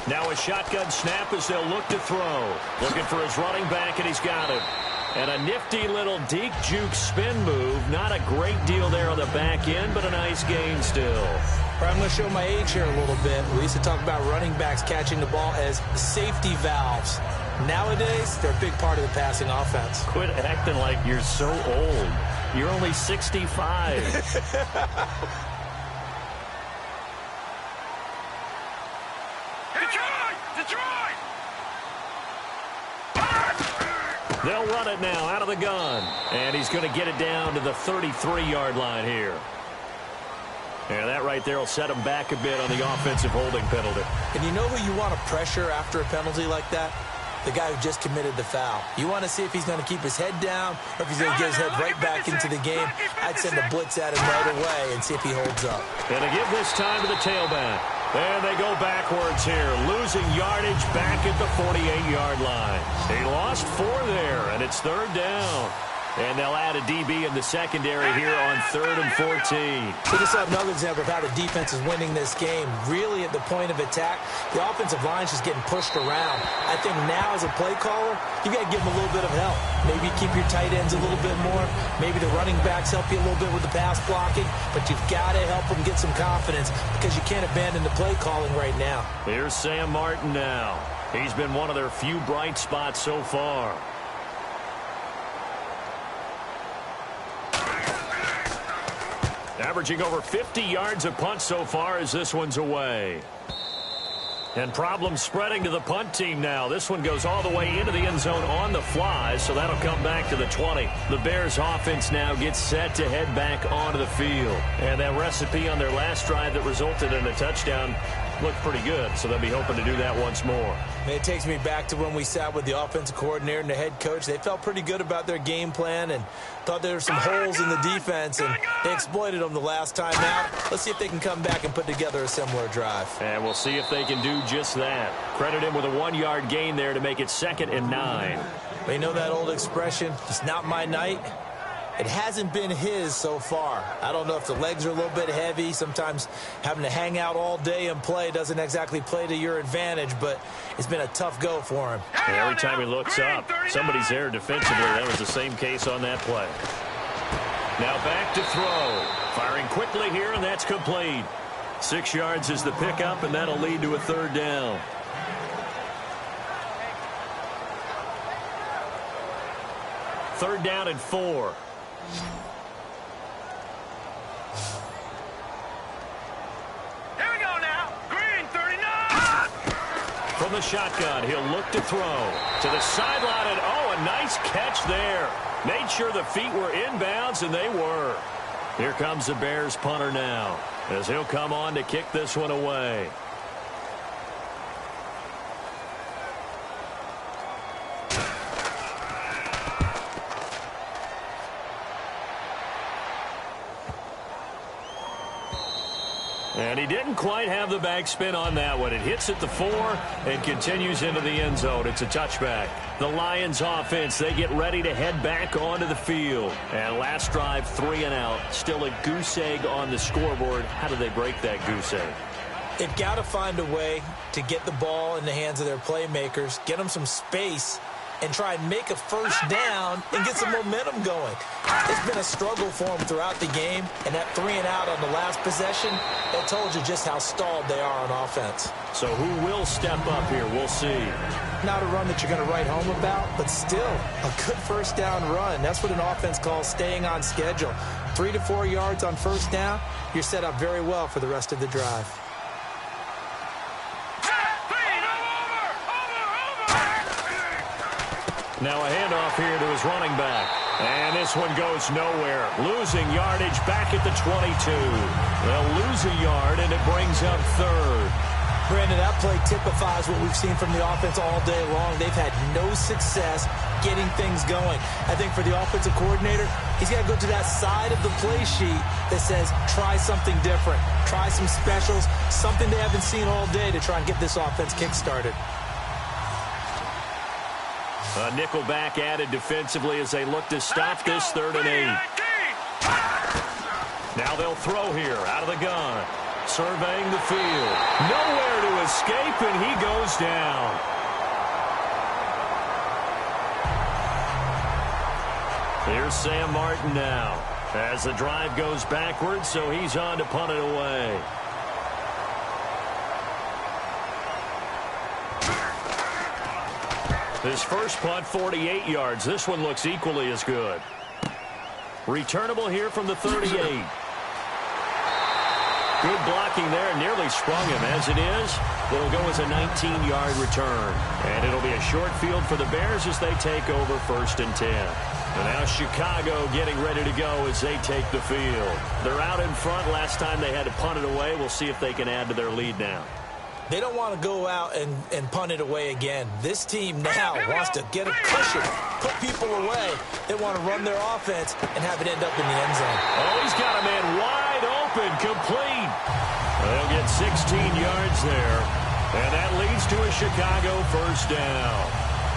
Now a shotgun snap as they'll look to throw. Looking for his running back, and he's got him. And a nifty little deke juke spin move. Not a great deal there on the back end, but a nice gain still. I'm going to show my age here a little bit. We used to talk about running backs catching the ball as safety valves. Nowadays, they're a big part of the passing offense. Quit acting like you're so old. You're only 65. Detroit! They'll run it now out of the gun. And he's going to get it down to the 33-yard line here. And that right there will set him back a bit on the offensive holding penalty. And you know who you want to pressure after a penalty like that? The guy who just committed the foul. You want to see if he's going to keep his head down or if he's going to get his head right back into the game. I'd send a blitz at him right away and see if he holds up. And to give this time to the tailback. And they go backwards here, losing yardage back at the 48-yard line. He lost 4 there, and it's third down. And they'll add a DB in the secondary here on 3rd and 14. So this is another example of how the defense is winning this game. Really at the point of attack, the offensive line is just getting pushed around. I think now as a play caller, you got to give them a little bit of help. Maybe keep your tight ends a little bit more. Maybe the running backs help you a little bit with the pass blocking. But you've got to help them get some confidence because you can't abandon the play calling right now. Here's Sam Martin now. He's been one of their few bright spots so far. Averaging over 50 yards a punt so far as this one's away. And problems spreading to the punt team now. This one goes all the way into the end zone on the fly, so that'll come back to the 20. The Bears offense now gets set to head back onto the field. And that recipe on their last drive that resulted in a touchdown looked pretty good, so they'll be hoping to do that once more. It takes me back to when we sat with the offensive coordinator and the head coach. They felt pretty good about their game plan and thought there were some holes in the defense, and they exploited them the last time out. Let's see if they can come back and put together a similar drive. And we'll see if they can do just that. Credit him with a 1-yard gain there to make it 2nd and 9. They know that old expression, it's not my night. It hasn't been his so far. I don't know if the legs are a little bit heavy. Sometimes having to hang out all day and play doesn't exactly play to your advantage, but it's been a tough go for him. And every time he looks up, somebody's there defensively. That was the same case on that play. Now back to throw. Firing quickly here, and that's complete. 6 yards is the pickup, and that'll lead to a 3rd down. Third down and 4. Here we go now. Green 39. From the shotgun, he'll look to throw. To the sideline, and oh, a nice catch there. Made sure the feet were inbounds, and they were. Here comes the Bears punter now, as he'll come on to kick this one away. And he didn't quite have the backspin on that one. It hits at the 4 and continues into the end zone. It's a touchback. The Lions offense, they get ready to head back onto the field. And last drive, 3 and out. Still a goose egg on the scoreboard. How do they break that goose egg? They've got to find a way to get the ball in the hands of their playmakers, get them some space, and try and make a first down and get some momentum going. It's been a struggle for them throughout the game, and that 3 and out on the last possession, that told you just how stalled they are on offense. So who will step up here? We'll see. Not a run that you're going to write home about, but still a good first down run. That's what an offense calls staying on schedule. 3 to 4 yards on first down, you're set up very well for the rest of the drive. Now a handoff here to his running back. And this one goes nowhere. Losing yardage back at the 22. They'll lose a yard, and it brings up 3rd. Brandon, that play typifies what we've seen from the offense all day long. They've had no success getting things going. I think for the offensive coordinator, he's got to go to that side of the play sheet that says try something different. Try some specials, something they haven't seen all day to try and get this offense kick-started. A nickelback added defensively as they look to stop this 3rd and 8. Now they'll throw here out of the gun. surveying the field. Nowhere to escape, and he goes down. Here's Sam Martin now as the drive goes backwards, so he's on to punt it away. His first punt, 48 yards. This one looks equally as good. Returnable here from the 38. Good blocking there. Nearly sprung him. As it is, it'll go as a 19-yard return. And it'll be a short field for the Bears as they take over 1st and 10. And now Chicago getting ready to go as they take the field. They're out in front. Last time they had to punt it away. We'll see if they can add to their lead now. They don't want to go out and punt it away again. This team now wants to get a cushion, put people away. They want to run their offense and have it end up in the end zone. Oh, he's got a man wide open, complete. They'll get 16 yards there. And that leads to a Chicago 1st down.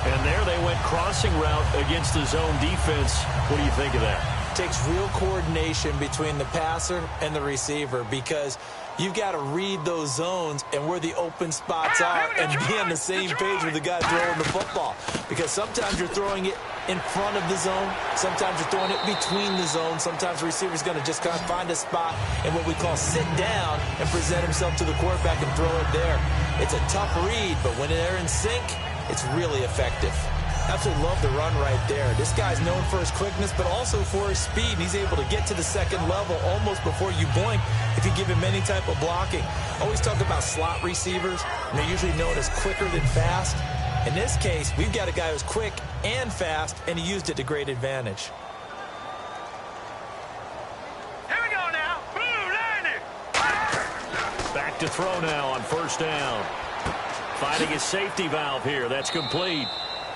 And there they went crossing route against the zone defense. What do you think of that? It takes real coordination between the passer and the receiver because you've got to read those zones and where the open spots are and be on the same page with the guy throwing the football. Because sometimes you're throwing it in front of the zone. Sometimes you're throwing it between the zones. Sometimes the receiver's going to just kind of find a spot and what we call sit down and present himself to the quarterback and throw it there. It's a tough read, but when they're in sync, it's really effective. Absolutely love the run right there. This guy's known for his quickness, but also for his speed. And he's able to get to the second level almost before you blink if you give him any type of blocking. Always talk about slot receivers, and they're usually known as quicker than fast. In this case, we've got a guy who's quick and fast, and he used it to great advantage. Here we go now. Blue line it. Back to throw now on 1st down. Finding his safety valve here. That's complete.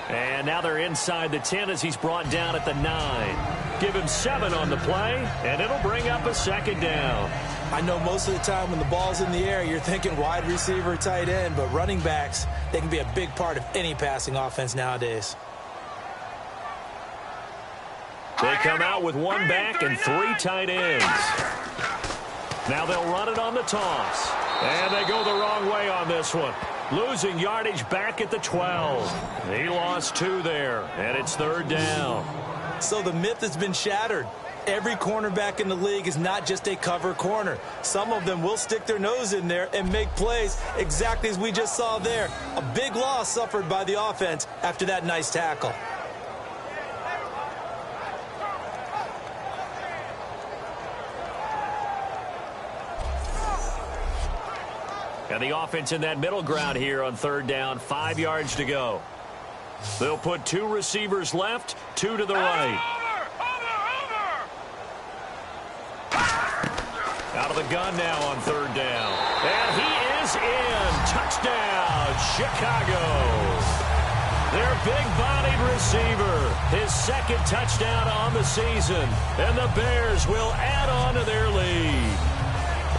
And now they're inside the 10 as he's brought down at the 9. Give him 7 on the play, and it'll bring up a 2nd down. I know most of the time when the ball's in the air, you're thinking wide receiver, tight end, but running backs, they can be a big part of any passing offense nowadays. They come out with 1 back and 3 tight ends. Now they'll run it on the toss. And they go the wrong way on this one. Losing yardage back at the 12. He lost 2 there, and it's 3rd down. So the myth has been shattered. Every cornerback in the league is not just a cover corner. Some of them will stick their nose in there and make plays exactly as we just saw there. A big loss suffered by the offense after that nice tackle. And the offense in that middle ground here on 3rd down, 5 yards to go. They'll put 2 receivers left, 2 to the right. Out of the gun now on 3rd down. And he is in. Touchdown, Chicago. Their big-bodied receiver, his 2nd touchdown on the season. And the Bears will add on to their lead.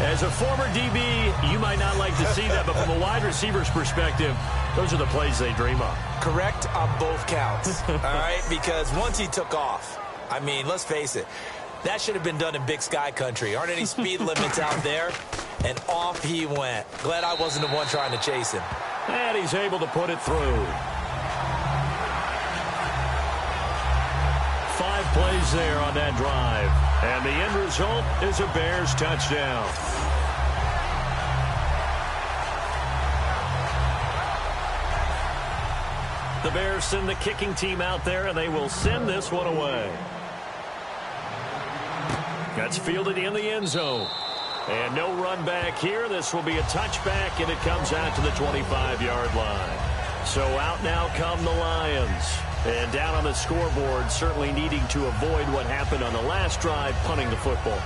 As a former DB, you might not like to see that, but from a wide receiver's perspective, those are the plays they dream of. Correct on both counts, all right? Because once he took off, I mean, let's face it, that should have been done in Big Sky country. Aren't any speed limits out there? And off he went. Glad I wasn't the one trying to chase him. And he's able to put it through. 5 plays there on that drive. And the end result is a Bears touchdown. The Bears send the kicking team out there, and they will send this one away. That's fielded in the end zone. And no run back here. This will be a touchback, and it comes out to the 25-yard line. So out now come the Lions. And down on the scoreboard, certainly needing to avoid what happened on the last drive, punting the football.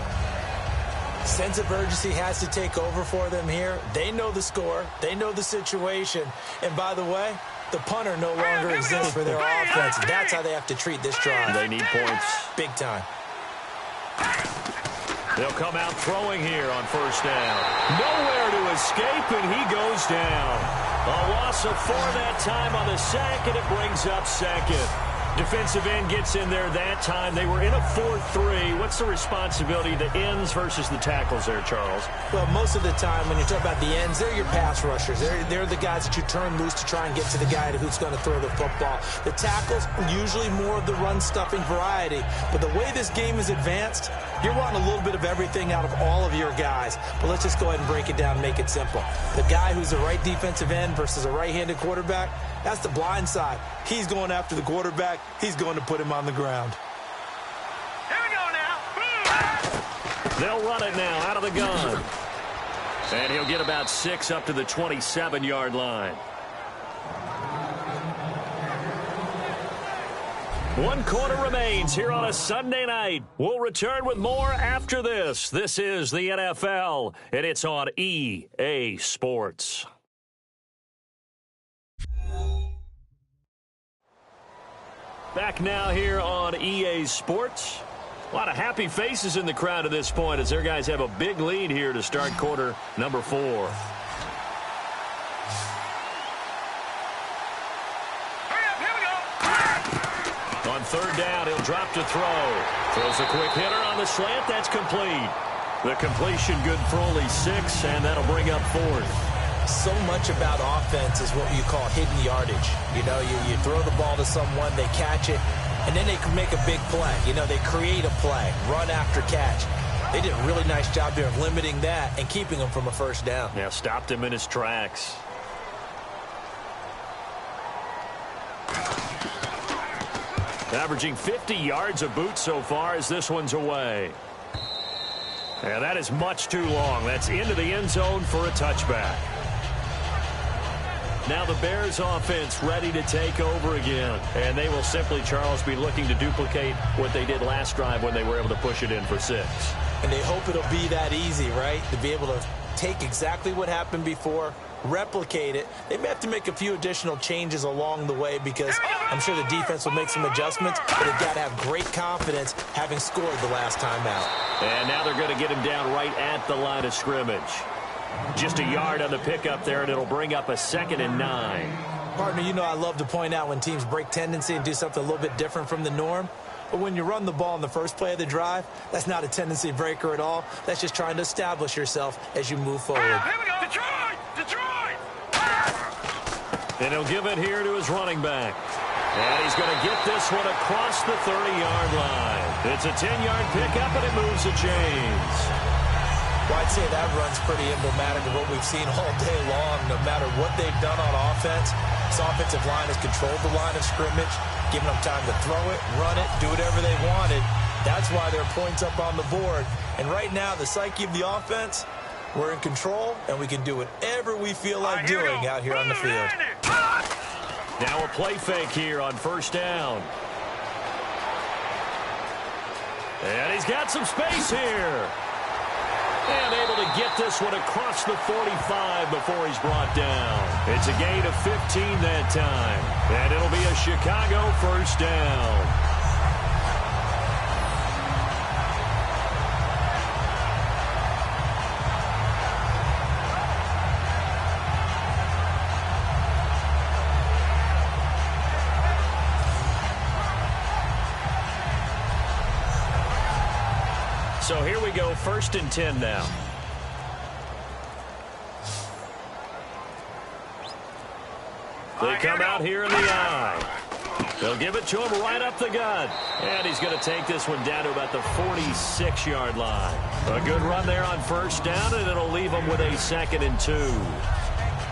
Sense of urgency has to take over for them here. They know the score. They know the situation. And by the way, the punter no longer exists for their offense. That's how they have to treat this drive. They need points. Big time. They'll come out throwing here on 1st down. Nowhere to escape, and he goes down. A loss of 4 that time on the sack, and it brings up 2nd. Defensive end gets in there that time. They were in a 4-3. What's the responsibility, the ends versus the tackles there, Charles? Well, most of the time when you talk about the ends, they're your pass rushers. They're the guys that you turn loose to try and get to the guy who's going to throw the football. The tackles, usually more of the run-stuffing variety. But the way this game is advanced, you're wanting a little bit of everything out of all of your guys. But let's just go ahead and break it down and make it simple. The guy who's the right defensive end versus a right-handed quarterback, that's the blind side. He's going after the quarterback. He's going to put him on the ground. Here we go now. They'll run it now out of the gun. And he'll get about 6 up to the 27-yard line. 1 quarter remains here on a Sunday night. We'll return with more after this. This is the NFL, and it's on EA Sports. Back now here on EA Sports. A lot of happy faces in the crowd at this point as their guys have a big lead here to start quarter number 4. Hurry up, here we go. On 3rd down, he'll drop to throw. Throws a quick hitter on the slant. That's complete. The completion good for only 6, and that'll bring up 4th. So much about offense is what you call hidden yardage. You know, you throw the ball to someone, they catch it, and then they can make a big play. You know, they create a play, run after catch. They did a really nice job there of limiting that and keeping him from a 1st down. Yeah, stopped him in his tracks. Averaging 50 yards a boot so far as this one's away. Yeah, that is much too long. That's into the end zone for a touchback. Now the Bears offense ready to take over again. And they will simply, Charles, be looking to duplicate what they did last drive when they were able to push it in for 6. And they hope it'll be that easy, right? To be able to take exactly what happened before, replicate it. They may have to make a few additional changes along the way because I'm sure the defense will make some adjustments, but they've got to have great confidence having scored the last time out. And now they're going to get him down right at the line of scrimmage. Just a yard on the pickup there, and it'll bring up a 2nd and 9. Partner, you know I love to point out when teams break tendency and do something a little bit different from the norm. But when you run the ball in the first play of the drive, that's not a tendency breaker at all. That's just trying to establish yourself as you move forward. Here we go. Detroit! Detroit! And he'll give it here to his running back. And he's going to get this one across the 30-yard line. It's a 10-yard pickup, and it moves the chains. Well, I'd say that run's pretty emblematic of what we've seen all day long. No matter what they've done on offense, this offensive line has controlled the line of scrimmage, giving them time to throw it, run it, do whatever they wanted. That's why there are points up on the board. And right now, the psyche of the offense, we're in control, and we can do whatever we feel like doing out here on the field. Now a play fake here on 1st down. And he's got some space here. And able to get this one across the 45 before he's brought down. It's a gain of 15 that time. And it'll be a Chicago 1st down. So here we go, 1st and 10 now. They come out here in the eye. They'll give it to him right up the gut. And he's going to take this one down to about the 46-yard line. A good run there on 1st down, and it'll leave them with a 2nd and 2.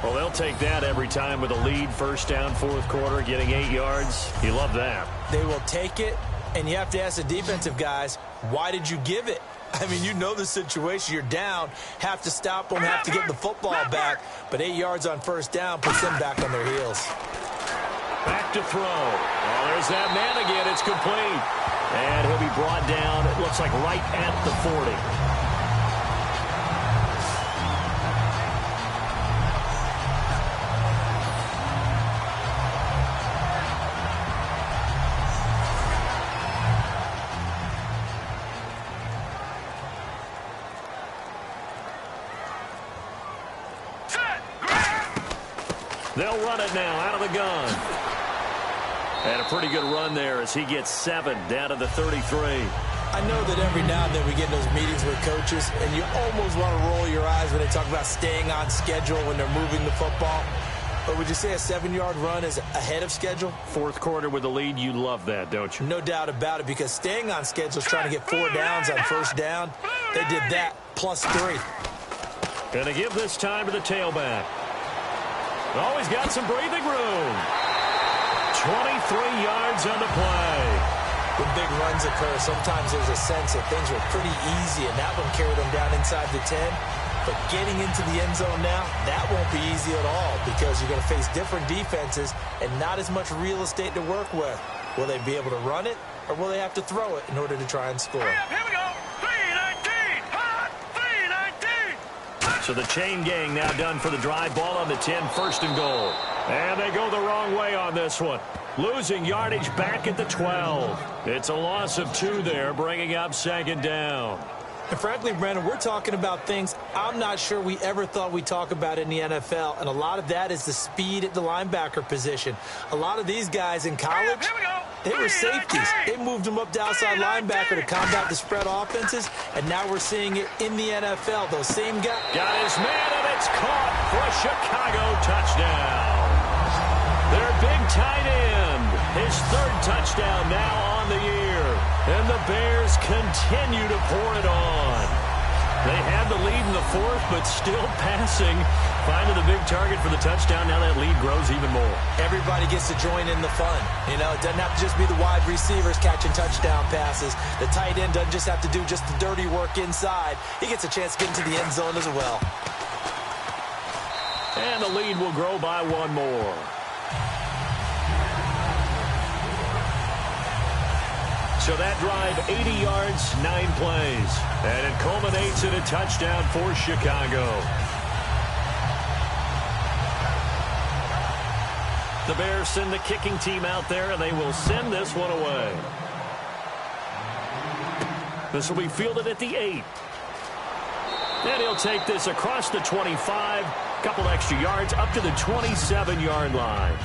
Well, they'll take that every time with a lead, 1st down, 4th quarter, getting 8 yards. You love that. They will take it, and you have to ask the defensive guys, why did you give it? I mean, you know the situation. You're down, have to stop them, have to get the football back. But 8 yards on 1st down puts them back on their heels. Back to throw. Oh, there's that man again. It's complete. And he'll be brought down, it looks like right at the 40. They'll run it now out of the gun. And a pretty good run there as he gets 7 down to the 33. I know that every now and then we get in those meetings with coaches, and you almost want to roll your eyes when they talk about staying on schedule when they're moving the football. But would you say a 7-yard run is ahead of schedule? Fourth quarter with the lead, you love that, don't you? No doubt about it, because staying on schedule is trying to get 4 downs on first down. They did that, plus 3. Gonna give this time to the tailback. Always got some breathing room. 23 yards on the play. When big runs occur, sometimes there's a sense that things were pretty easy, and that one carried them down inside the 10. But getting into the end zone now, that won't be easy at all, because you're going to face different defenses and not as much real estate to work with. Will they be able to run it, or will they have to throw it in order to try and score? Here we go. 3-19. Hot. 3-19. So the chain gang now done for the drive. Ball on the 10, first and goal. And they go the wrong way on this one. Losing yardage back at the 12. It's a loss of 2 there, bringing up second down. And frankly, Brandon, we're talking about things I'm not sure we ever thought we'd talk about in the NFL, and a lot of that is the speed at the linebacker position. A lot of these guys in college, they were safeties. They moved them up to outside linebacker to combat the spread offenses, and now we're seeing it in the NFL. Those same guys. Got his man, and it's caught for a Chicago touchdown. Their big tight end, his 3rd touchdown now on the year. And the Bears continue to pour it on. They had the lead in the 4th, but still passing. Finding the big target for the touchdown. Now that lead grows even more. Everybody gets to join in the fun. You know, it doesn't have to just be the wide receivers catching touchdown passes. The tight end doesn't just have to do just the dirty work inside. He gets a chance to get into the end zone as well. And the lead will grow by 1 more. So that drive, 80 yards, 9 plays. And it culminates in a touchdown for Chicago. The Bears send the kicking team out there, and they will send this one away. This will be fielded at the 8. And he'll take this across the 25, couple extra yards, up to the 27-yard line.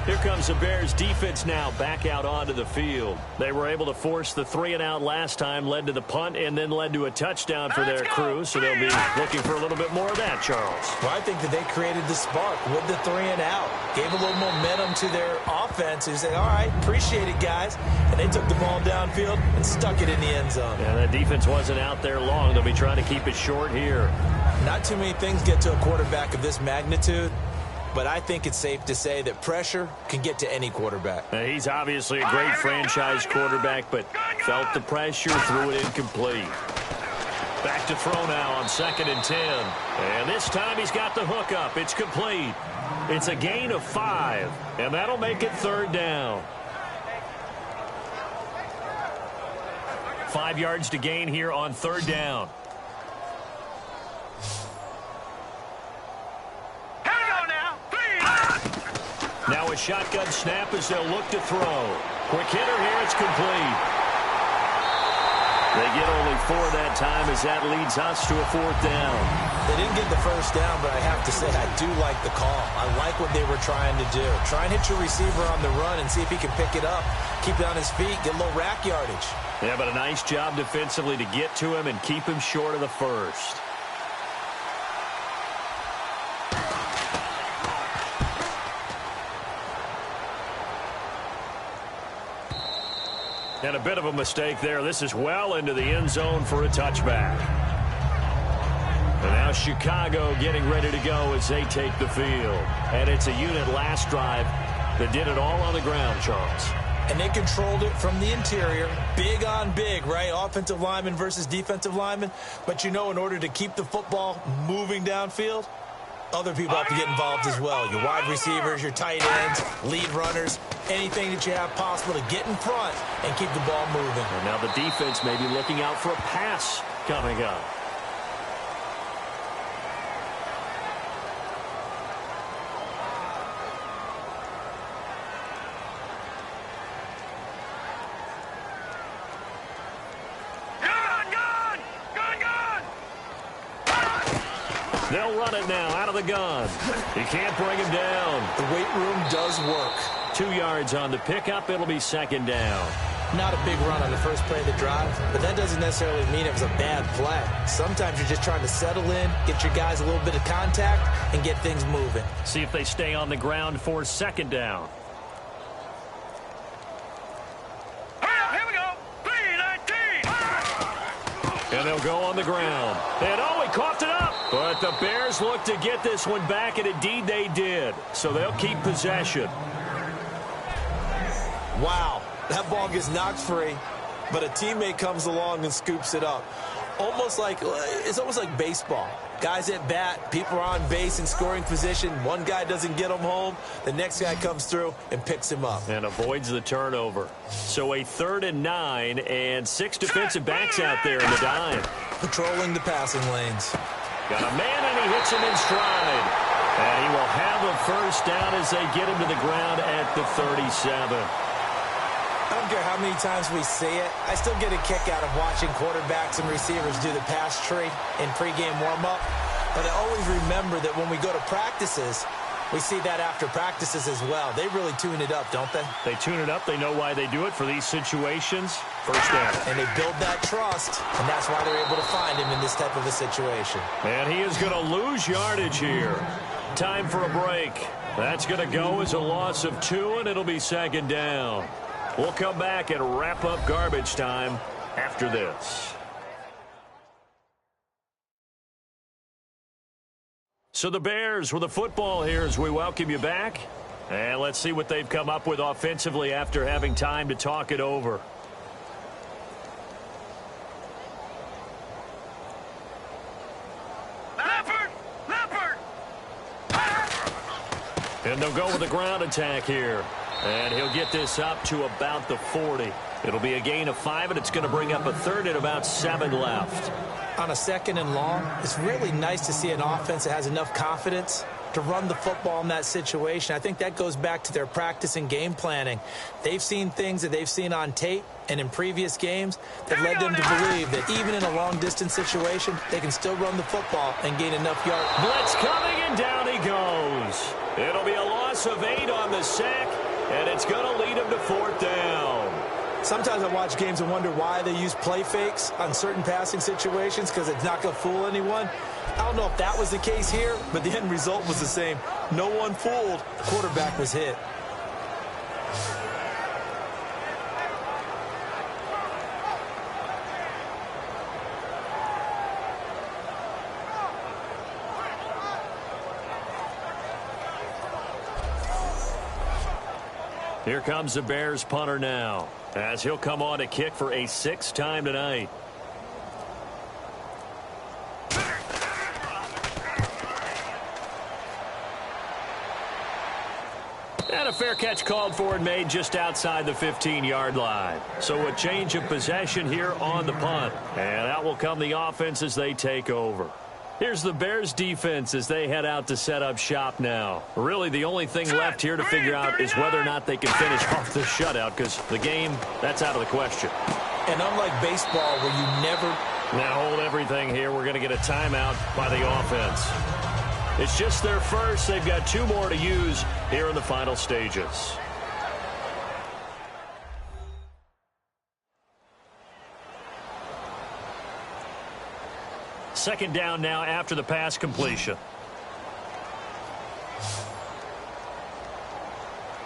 Here comes the Bears defense now back out onto the field. They were able to force the 3-and-out last time, led to the punt, and then led to a touchdown for their crew. So they'll be looking for a little bit more of that, Charles. Well, I think that they created the spark with the 3-and-out. Gave a little momentum to their offense. Who said, all right, appreciate it, guys. And they took the ball downfield and stuck it in the end zone. Yeah, that defense wasn't out there long. They'll be trying to keep it short here. Not too many things get to a quarterback of this magnitude. But I think it's safe to say that pressure can get to any quarterback. He's obviously a great franchise quarterback, but felt the pressure, threw it incomplete. Back to throw now on 2nd and 10. And this time he's got the hook up. It's complete. It's a gain of 5, and that'll make it 3rd down. 5 yards to gain here on 3rd down. Now a shotgun snap as they'll look to throw. Quick hitter here, it's complete. They get only 4 that time as that leads us to a 4th down. They didn't get the first down, but I have to say I do like the call. I like what they were trying to do. Try and hit your receiver on the run and see if he can pick it up. Keep it on his feet, get a little rack yardage. Yeah, but a nice job defensively to get to him and keep him short of the first. And a bit of a mistake there. This is well into the end zone for a touchback. And now Chicago getting ready to go as they take the field. And it's a unit last drive that did it all on the ground, Charles. And they controlled it from the interior. Big on big, right? Offensive lineman versus defensive lineman. But you know, in order to keep the football moving downfield, other people have to get involved as well. Your wide receivers, your tight ends, lead runners, anything that you have possible to get in front and keep the ball moving. And now the defense may be looking out for a pass coming up. They'll run it now out of the gun. He can't bring him down. The weight room does work. 2 yards on the pickup. It'll be second down. Not a big run on the first play of the drive, but that doesn't necessarily mean it was a bad play. Sometimes you're just trying to settle in, get your guys a little bit of contact, and get things moving. See if they stay on the ground for second down. Here we go. 3-19. And they'll go on the ground. And he coughed it up. But the Bears look to get this one back, and indeed they did. So they'll keep possession. Wow. That ball gets knocked free, but a teammate comes along and scoops it up. It's almost like baseball. Guys at bat, people are on base in scoring position. One guy doesn't get him home. The next guy comes through and picks him up. And avoids the turnover. So a 3rd and 9 and 6 defensive backs out there in the dime. Patrolling the passing lanes. Got a man, and he hits him in stride. And he will have a first down as they get him to the ground at the 37. I don't care how many times we see it. I still get a kick out of watching quarterbacks and receivers do the pass tree in pregame warm-up. But I always remember that when we go to practices, we see that after practices as well. They really tune it up, don't they? They tune it up. They know why they do it for these situations. First down. And they build that trust, and that's why they're able to find him in this type of a situation. And he is going to lose yardage here. Time for a break. That's going to go as a loss of 2, and it'll be second down. We'll come back and wrap up garbage time after this. So the Bears with the football here as we welcome you back. And let's see what they've come up with offensively after having time to talk it over. Leopard! And they'll go with a ground attack here. And he'll get this up to about the 40. It'll be a gain of 5, and it's going to bring up a 3rd and about 7 left. On a 2nd and long, it's really nice to see an offense that has enough confidence to run the football in that situation. I think that goes back to their practice and game planning. They've seen things that they've seen on tape and in previous games that led them to believe that even in a long-distance situation, they can still run the football and gain enough yards. Blitz coming, and down he goes. It'll be a loss of 8 on the sack, and it's going to lead him to 4th down. Sometimes I watch games and wonder why they use play fakes on certain passing situations because it's not going to fool anyone. I don't know if that was the case here, but the end result was the same. No one fooled. The quarterback was hit. Here comes the Bears punter now, as he'll come on to kick for a 6th time tonight. And a fair catch called for and made just outside the 15-yard line. So a change of possession here on the punt. And out will come the offense as they take over. Here's the Bears defense as they head out to set up shop now. Really, the only thing left here to figure out is whether or not they can finish off the shutout, because the game, that's out of the question. And unlike baseball where you never... Now hold everything here. We're going to get a timeout by the offense. It's just their first. They've got 2 more to use here in the final stages. Second down now after the pass completion.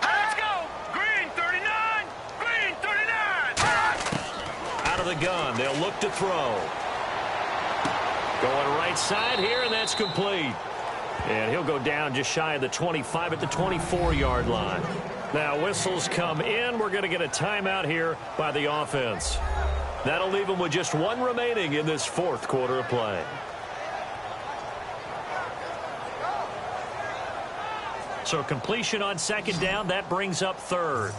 Let's go! Green 39! Green 39! Out of the gun, they'll look to throw. Going right side here, and that's complete. And he'll go down just shy of the 25 at the 24-yard line. Now whistles come in. We're going to get a timeout here by the offense. That'll leave them with just 1 remaining in this 4th quarter of play. So completion on 2nd down, that brings up 3rd.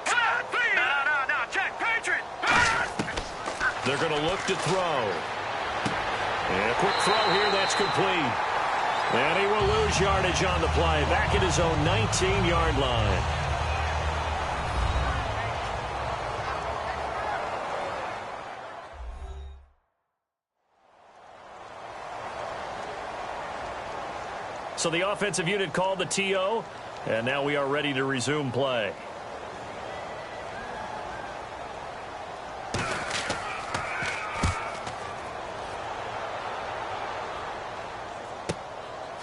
No, check, Patriot! They're going to look to throw. And a quick throw here, that's complete. And he will lose yardage on the play, back at his own 19-yard line. So the offensive unit called the TO, and now we are ready to resume play.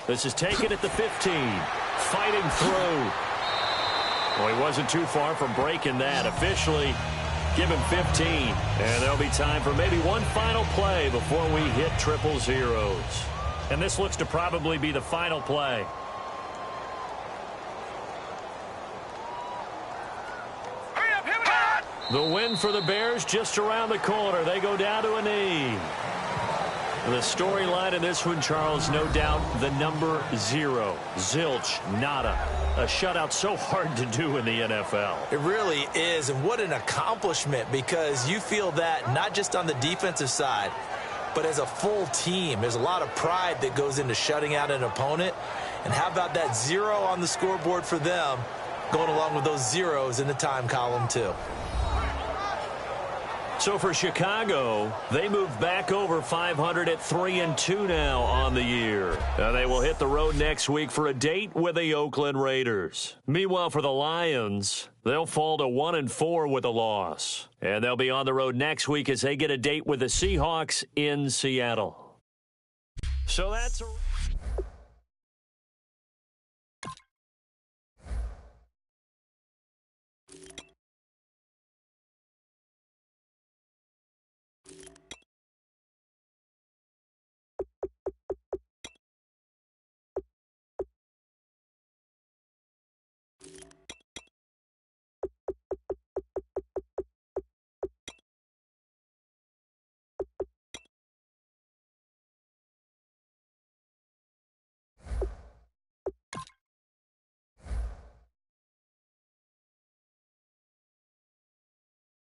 This is taken at the 15. Fighting through. Well, he wasn't too far from breaking that. Officially, give him 15. And there'll be time for maybe one final play before we hit triple zeros. And this looks to probably be the final play. Hurry up, here we go. The win for the Bears just around the corner. They go down to a knee. The storyline in this one, Charles, no doubt the number 0. Zilch, nada. A shutout so hard to do in the NFL. It really is, and what an accomplishment, because you feel that not just on the defensive side, but as a full team. There's a lot of pride that goes into shutting out an opponent. And how about that 0 on the scoreboard for them, going along with those zeros in the time column too. So for Chicago, they move back over 500 at 3-2 now on the year. And they will hit the road next week for a date with the Oakland Raiders. Meanwhile, for the Lions, they'll fall to 1-4 with a loss. And they'll be on the road next week as they get a date with the Seahawks in Seattle. So that's a